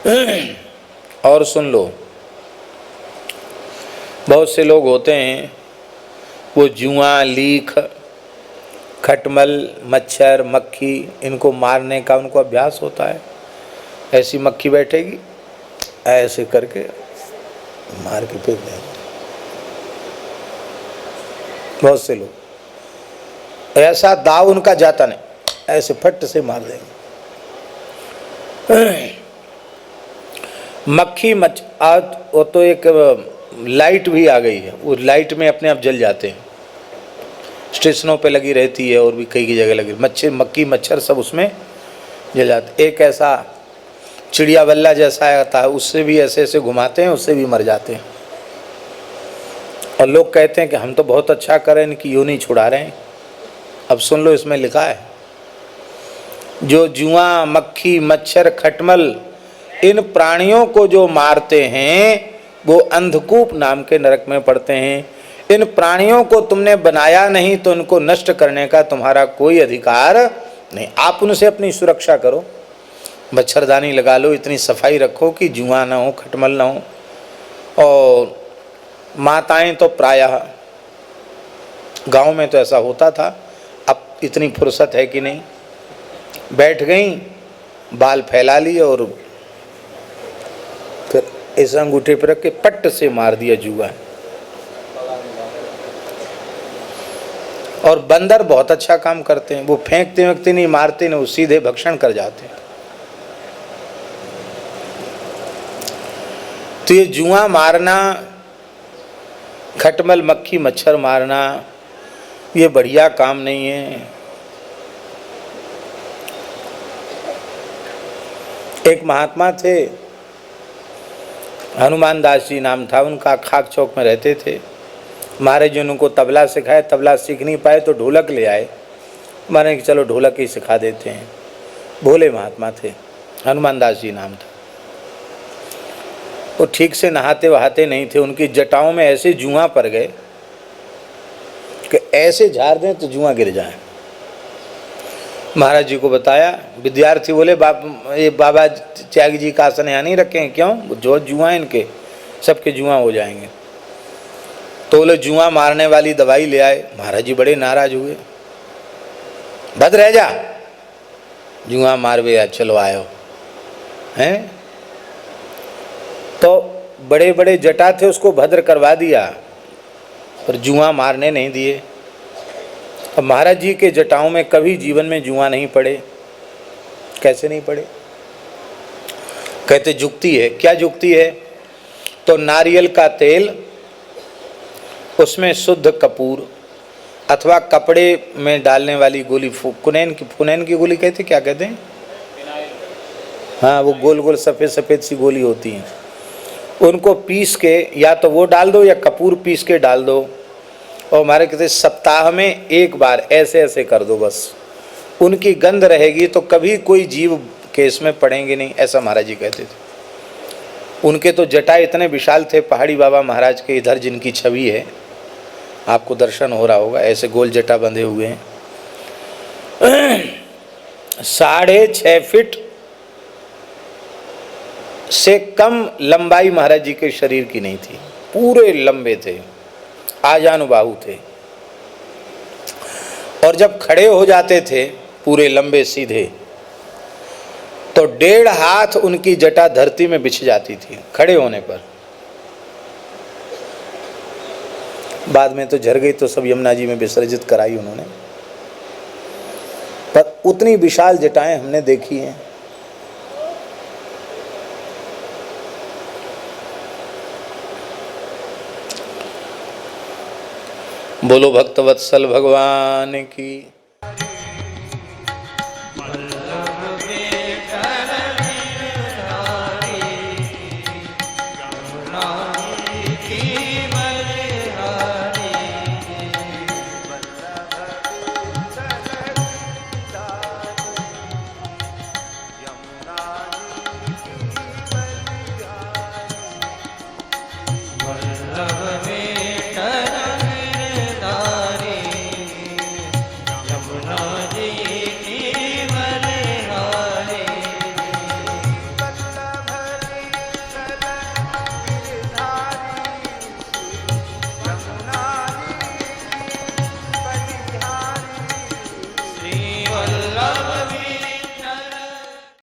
और सुन लो, बहुत से लोग होते हैं वो जुआ, लीख, खटमल, मच्छर, मक्खी, इनको मारने का उनको अभ्यास होता है। ऐसी मक्खी बैठेगी, ऐसे करके मार के फेंक देंगे। बहुत से लोग ऐसा दाव उनका जाता नहीं, ऐसे फट से मार देंगे। मक्खी आज वो तो एक लाइट भी आ गई है, वो लाइट में अपने आप जल जाते हैं, स्टेशनों पे लगी रहती है और भी कई जगह लगी, मक्खी मच्छर सब उसमें जल जाते। एक ऐसा चिड़िया बल्ला जैसा आता है, उससे भी ऐसे ऐसे घुमाते हैं, उससे भी मर जाते हैं। और लोग कहते हैं कि हम तो बहुत अच्छा करें, इनकी यूं नहीं छुड़ा रहे हैं। अब सुन लो, इसमें लिखा है जो जुआ, मक्खी, मच्छर, खटमल, इन प्राणियों को जो मारते हैं वो अंधकूप नाम के नरक में पड़ते हैं। इन प्राणियों को तुमने बनाया नहीं तो इनको नष्ट करने का तुम्हारा कोई अधिकार नहीं। आप उनसे अपनी सुरक्षा करो, मच्छरदानी लगा लो, इतनी सफाई रखो कि जुआ ना हो, खटमल ना हो। और माताएं तो प्रायः गांव में तो ऐसा होता था, अब इतनी फुर्सत है कि नहीं, बैठ गई, बाल फैला लिए और फिर इस अंगूठे पर रख के पट्ट से मार दिया जुआ। और बंदर बहुत अच्छा काम करते हैं, वो फेंकते वेंकते नहीं, मारते नहीं, वो सीधे भक्षण कर जाते हैं। तो ये जुआ मारना, खटमल, मक्खी, मच्छर मारना, ये बढ़िया काम नहीं है। एक महात्मा थे, हनुमान दास जी नाम था उनका, खाक चौक में रहते थे। महाराज जी उनको तबला सिखाए, तबला सीख नहीं पाए तो ढोलक ले आए। माने कि चलो ढोलक ही सिखा देते हैं। भोले महात्मा थे, हनुमान दास जी नाम था। वो ठीक से नहाते वहाते नहीं थे, उनकी जटाओं में ऐसे जुआ पड़ गए कि ऐसे झाड़ दें तो जुआ गिर जाए। महाराज जी को बताया, विद्यार्थी बोले ये बाबा त्याग जी का आसन यहाँ नहीं रखें, क्यों? जो जुआ इनके सबके जुआ हो जाएंगे। तो बोले जुआ मारने वाली दवाई ले आए। महाराज जी बड़े नाराज हुए, बद रह जा, जुआ मार वे, चलो आयो हैं। तो बड़े बड़े जटा थे, उसको भद्र करवा दिया, पर जुआ मारने नहीं दिए। अब महाराज जी के जटाओं में कभी जीवन में जुआ नहीं पड़े। कैसे नहीं पड़े? कहते जुक्ति है। क्या जुक्ति है? तो नारियल का तेल, उसमें शुद्ध कपूर अथवा कपड़े में डालने वाली गोली, फुनैन की गोली कहते, क्या कहते हैं? हाँ, वो गोल गोल सफ़ेद सफ़ेद सी गोली होती हैं, उनको पीस के या तो वो डाल दो या कपूर पीस के डाल दो। और हमारे कहते सप्ताह में एक बार ऐसे ऐसे कर दो, बस उनकी गंध रहेगी तो कभी कोई जीव केस में पड़ेंगे नहीं, ऐसा महाराज जी कहते थे। उनके तो जटा इतने विशाल थे, पहाड़ी बाबा महाराज के इधर जिनकी छवि है, आपको दर्शन हो रहा होगा, ऐसे गोल जटा बंधे हुए हैं। 6.5 फीट से कम लंबाई महाराज जी के शरीर की नहीं थी, पूरे लंबे थे, आजानुबाहु थे। और जब खड़े हो जाते थे पूरे लंबे सीधे, तो 1.5 हाथ उनकी जटा धरती में बिछ जाती थी खड़े होने पर। बाद में तो झड़ गई, तो सब यमुना जी में विसर्जित कराई उन्होंने, पर उतनी विशाल जटाएं हमने देखी हैं। बोलो भक्तवत्सल भगवान की।